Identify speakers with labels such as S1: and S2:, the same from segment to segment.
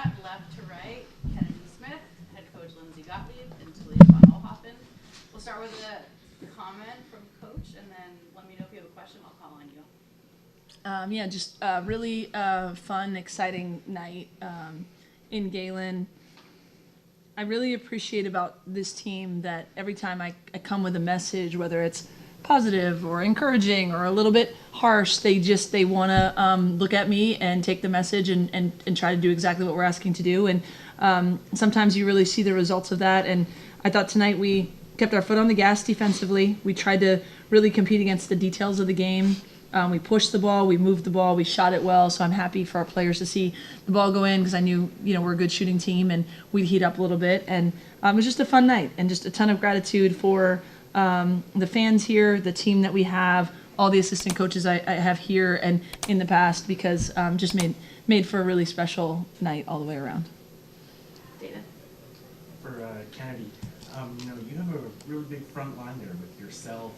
S1: got left to right, Kennedy Smith, head coach Lindsay Gottlieb, and Talia von Oelhoffen. We'll start with a comment from coach, and then let me know if you have a question. I'll call on you.
S2: Just really fun, exciting night in Galen. I really appreciate about this team that every time I come with a message, whether it's positive or encouraging or a little bit harsh, they want to look at me and take the message and try to do exactly what we're asking to do. And sometimes you really see the results of that. And I thought tonight we kept our foot on the gas defensively. We tried to really compete against the details of the game. We pushed the ball, we moved the ball, we shot it well. So I'm happy for our players to see the ball go in because I knew, we're a good shooting team and we'd heat up a little bit. And it was just a fun night and just a ton of gratitude for the fans here, the team that we have, all the assistant coaches I have here and in the past because just made for a really special night all the way around.
S1: Dana?
S3: For Kennedy, you have a really big front line there with yourself,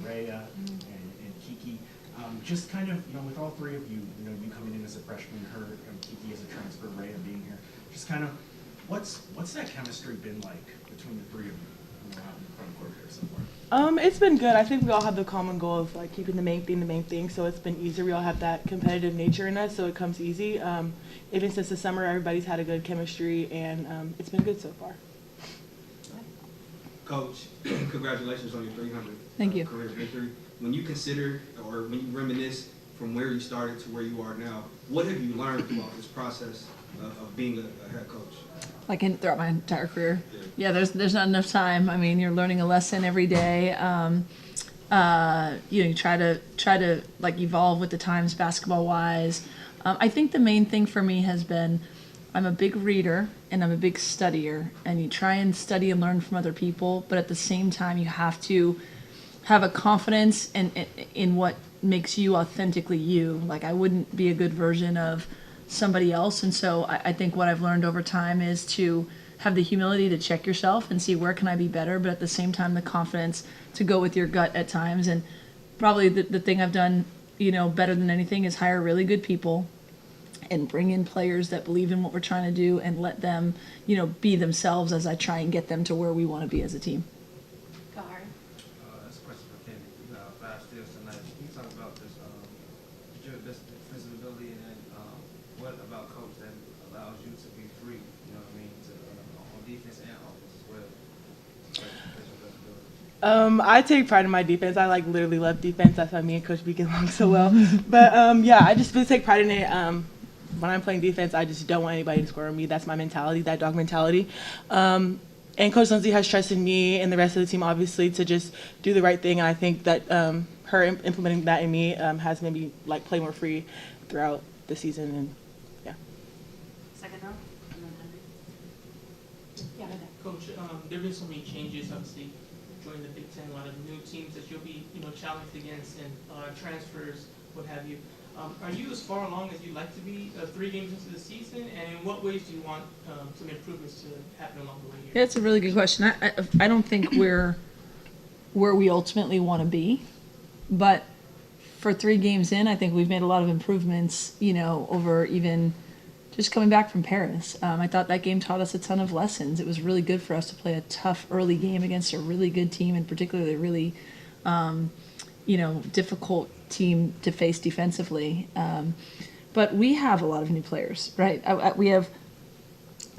S3: Rhea, and Kiki. Just kind of, with all three of you, you coming in as a freshman, her, Kiki as a transfer, Rhea being here, just kind of, what's that chemistry been like between the three of you, out in the front court here so far?
S4: It's been good. I think we all have the common goal of keeping the main thing, so it's been easier. We all have that competitive nature in us, so it comes easy. Even since the summer, everybody's had a good chemistry, and it's been good so far.
S5: Coach, congratulations on your 300
S2: Thank you.
S5: Career victory. When you consider or when you reminisce from where you started to where you are now, what have you learned throughout this process of being a head coach?
S2: Throughout my entire career. Yeah, there's not enough time. I mean, you're learning a lesson every day. You try to evolve with the times basketball wise. I think the main thing for me has been I'm a big reader and I'm a big studier, and you try and study and learn from other people, but at the same time you have to have a confidence in what makes you authentically you. I wouldn't be a good version of somebody else, and so I think what I've learned over time is to have the humility to check yourself and see where can I be better, but at the same time the confidence to go with your gut at times. And probably the thing I've done better than anything is hire really good people and bring in players that believe in what we're trying to do and let them be themselves as I try and get them to where we want to be as a team.
S6: That's a question for Kenny. You got 5 steals tonight. Can you talk about this visibility and then what about coach that allows you to be free, on defense and offense as well?
S4: I take pride in my defense. I literally love defense. That's why me and Coach B get along so well. But I just really take pride in it. When I'm playing defense, I just don't want anybody to score on me. That's my mentality, that dog mentality. And Coach Lindsay has trusted me and the rest of the team, obviously, to just do the right thing. And I think that her implementing that in me has made me play more free throughout the season. And yeah.
S1: Second row, and then Henry.
S7: Coach, there have been so many changes, obviously, joining the Big Ten, a lot of new teams that you'll be, challenged against, and transfers, what have you. Are you as far along as you'd like to be 3 games into the season, and in what ways do you want some improvements to happen along the way here?
S2: Yeah, it's a really good question. I don't think we're where we ultimately want to be, but for 3 games in, I think we've made a lot of improvements, over even just coming back from Paris. I thought that game taught us a ton of lessons. It was really good for us to play a tough early game against a really good team, and particularly a really, difficult team to face defensively. But we have a lot of new players, right? We have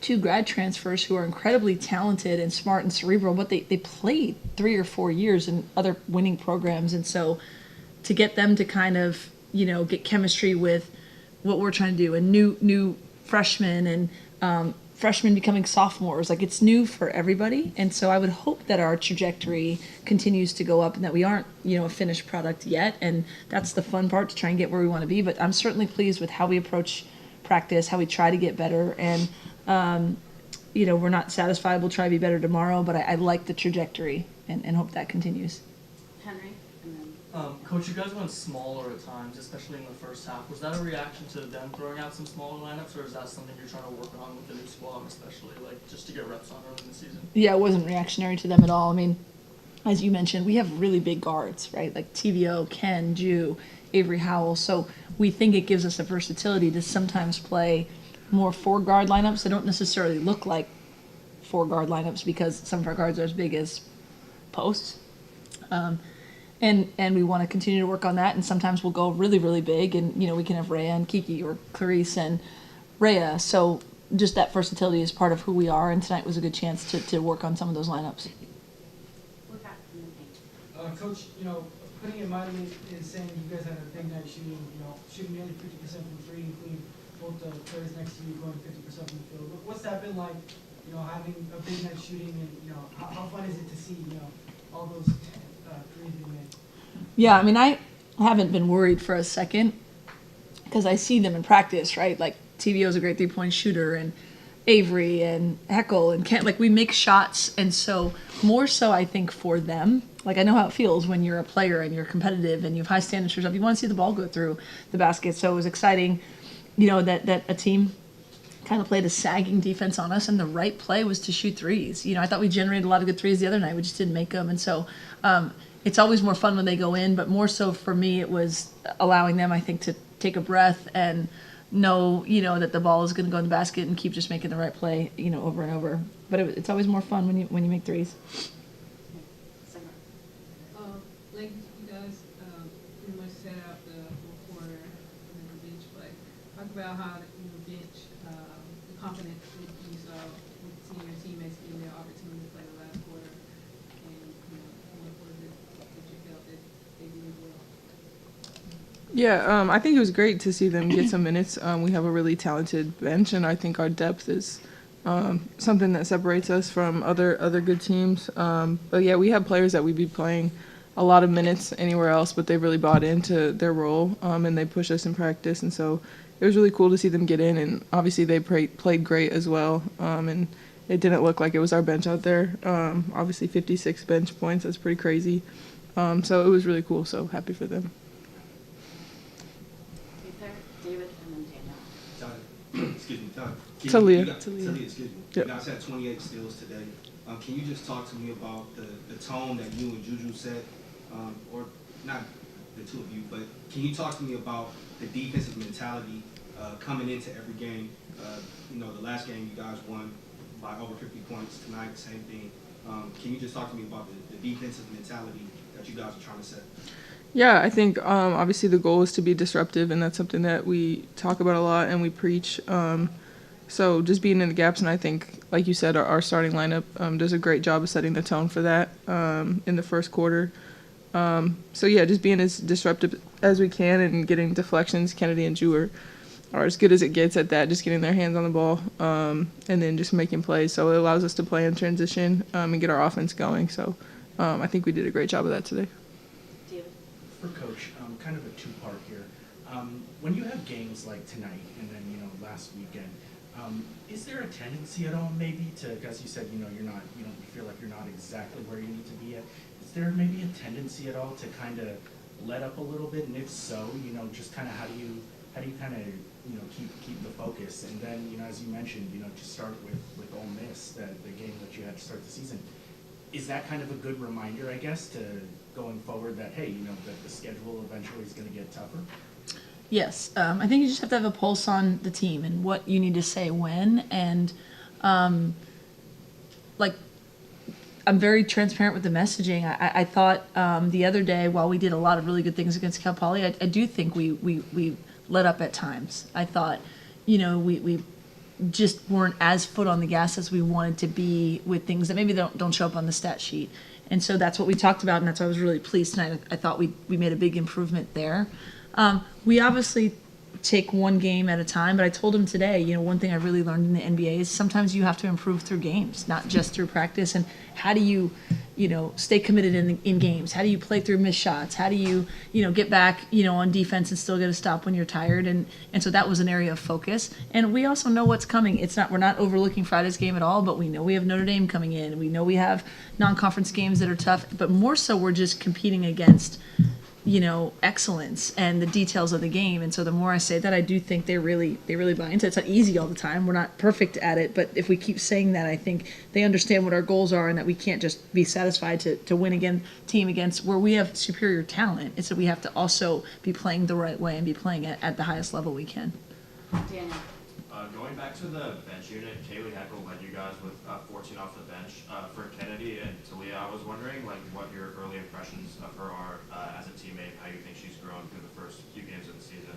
S2: 2 grad transfers who are incredibly talented and smart and cerebral, but they played 3 or 4 years in other winning programs. And so to get them to kind of, get chemistry with what we're trying to do, and new freshmen and freshmen becoming sophomores, it's new for everybody. And so I would hope that our trajectory continues to go up and that we aren't, a finished product yet. And that's the fun part, to try and get where we want to be. But I'm certainly pleased with how we approach practice, how we try to get better. And, we're not satisfied. We'll try to be better tomorrow, but I like the trajectory and hope that continues.
S1: Henry, and then
S8: Coach, you guys went smaller at times, especially in the first half. Was that a reaction to them throwing out some smaller lineups, or is that something you're trying to work on with the new squad, especially just to get reps on early in the season?
S2: Yeah, it wasn't reactionary to them at all. I mean, as you mentioned, we have really big guards, right? Like TVO, Ken, Ju, Avery Howell. So we think it gives us a versatility to sometimes play more 4-guard lineups. They don't necessarily look like 4-guard lineups because some of our guards are as big as posts. And we want to continue to work on that. And sometimes we'll go really, really big, and we can have Rhea and Kiki or Clarice and Rhea. So just that versatility is part of who we are. And tonight was a good chance to work on some of those lineups.
S9: Coach, putting it mildly is saying you guys had a big night shooting. Shooting nearly 50% from three, including both the players next to you going 50% from the field. What's that been like? Having a big night shooting, and how fun is it to see all those threes being made?
S2: Yeah, I mean, I haven't been worried for a second because I see them in practice, right? Like TVO is a great 3-point shooter, and Avery and Heckle and Kent, like we make shots, and so more so I think for them. Like I know how it feels when you're a player and you're competitive and you have high standards for yourself. You want to see the ball go through the basket. So it was exciting, that a team kind of played a sagging defense on us, and the right play was to shoot threes. I thought we generated a lot of good threes the other night. We just didn't make them, and so it's always more fun when they go in. But more so for me, it was allowing them, I think, to take a breath and know, that the ball is going to go in the basket and keep just making the right play, over and over. But it's always more fun when you make threes.
S10: Like you guys pretty much set out the fourth quarter and the bench play. Talk about how the bench, the confidence that you saw with seeing your teammates getting their opportunity to play the last quarter, and what was it that you felt that they did well?
S4: Yeah, I think it was great to see them get some minutes. We have a really talented bench, and I think our depth is something that separates us from other good teams. But yeah, we have players that we'd be playing a lot of minutes anywhere else, but they really bought into their role, and they pushed us in practice. And so it was really cool to see them get in, and obviously they played great as well. And it didn't look like it was our bench out there. Obviously 56 bench points, that's pretty crazy. So it was really cool, so happy for them.
S1: David, and then Danielle.
S5: Excuse me, Talia.
S4: Talia.
S5: Talia, excuse me.
S4: Yep.
S5: You guys had 28 steals today. Can you just talk to me about the tone that you and Juju set, or not the two of you, but can you talk to me about the defensive mentality coming into every game? The last game you guys won by over 50 points. Tonight, same thing. Can you just talk to me about the defensive mentality that you guys are trying to set?
S4: Yeah, I think obviously the goal is to be disruptive, and that's something that we talk about a lot and we preach. So just being in the gaps, and I think, like you said, our starting lineup does a great job of setting the tone for that in the first quarter. So yeah, just being as disruptive as we can and getting deflections. Kennedy and Drew are as good as it gets at that, just getting their hands on the ball and then just making plays. So it allows us to play in transition and get our offense going. So I think we did a great job of that today.
S1: David.
S3: For Coach, kind of a two-part here. When you have games like tonight and then last weekend, is there a tendency at all maybe to, because you said you don't feel like you're not exactly where you need to be at, is there maybe a tendency at all to kind of let up a little bit, and if so, just kind of how do you kind of keep the focus? And then as you mentioned, to start with Ole Miss, the game that you had to start the season, is that kind of a good reminder, I guess, to going forward that hey, that the schedule eventually is going to get tougher?
S2: Yes, I think you just have to have a pulse on the team and what you need to say when. And I'm very transparent with the messaging. I thought the other day, while we did a lot of really good things against Cal Poly, I do think we let up at times. I thought, we just weren't as foot on the gas as we wanted to be with things that maybe don't show up on the stat sheet. And so that's what we talked about, and that's why I was really pleased tonight. I thought we made a big improvement there. We obviously take one game at a time, but I told him today, one thing I really learned in the NBA is sometimes you have to improve through games, not just through practice. And how do you, stay committed in games? How do you play through missed shots? How do you, get back, on defense and still get a stop when you're tired? And so that was an area of focus. And we also know what's coming. We're not overlooking Friday's game at all, but we know we have Notre Dame coming in. We know we have non-conference games that are tough, but more so we're just competing against excellence and the details of the game. And so the more I say that, I do think they really buy into it. It's not easy all the time. We're not perfect at it, but if we keep saying that, I think they understand what our goals are and that we can't just be satisfied to win against where we have superior talent. It's that we have to also be playing the right way and be playing at the highest level we can.
S1: Daniel.
S11: Going back to the bench unit, Kaylee Heckel led you guys with 14 off the bench. For Kennedy and Talia, I was wondering like what your early impressions of her are as a teammate, how you think she's grown through the first few games of the season.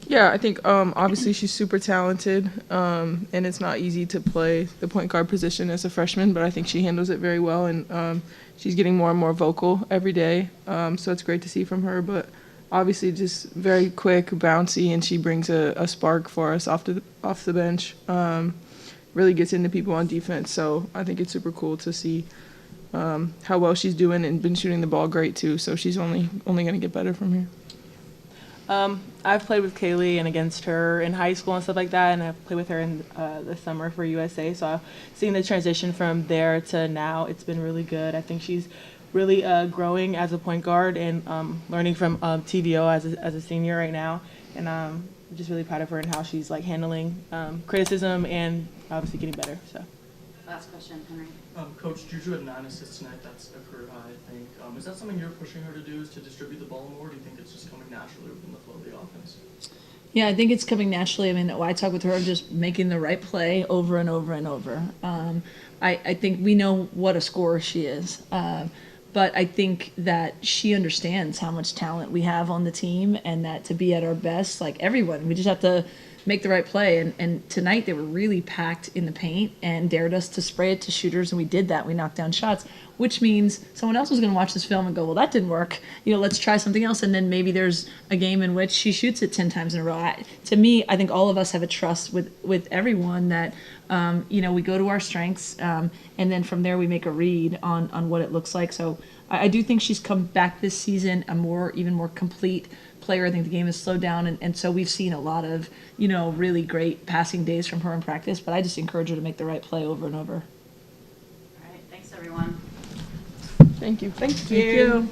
S4: Yeah, I think obviously she's super talented, and it's not easy to play the point guard position as a freshman, but I think she handles it very well, and she's getting more and more vocal every day, so it's great to see from her, but obviously just very quick, bouncy, and she brings a spark for us off the bench, really gets into people on defense, so I think it's super cool to see how well she's doing and been shooting the ball great too, so she's only going to get better from here. I've played with Kaylee and against her in high school and stuff like that, and I've played with her in the summer for USA. So seeing the transition from there to now, it's been really good. I think she's really growing as a point guard and learning from TVO as a senior right now. And I'm just really proud of her and how she's like handling criticism and obviously getting better. So.
S1: Last question, Henry.
S8: Coach, Juju had 9 assists tonight. That's a career high, I think. Is that something you're pushing her to do, is to distribute the ball more, or do you think it's just coming naturally within the flow of the offense?
S2: Yeah, I think it's coming naturally. I mean, I talk with her of just making the right play over and over and over. I think we know what a scorer she is. But I think that she understands how much talent we have on the team, and that to be at our best, like everyone, we just have to make the right play. And tonight they were really packed in the paint and dared us to spray it to shooters, and we did that. We knocked down shots, which means someone else was going to watch this film and go, well, that didn't work. Let's try something else. And then maybe there's a game in which she shoots it 10 times in a row. To me, I think all of us have a trust with everyone that, we go to our strengths, and then from there we make a read on what it looks like. So I do think she's come back this season even more complete player. I think the game has slowed down, and so we've seen a lot of, really great passing days from her in practice, but I just encourage her to make the right play over and over.
S1: All right, thanks everyone.
S4: Thank you.
S2: Thank you.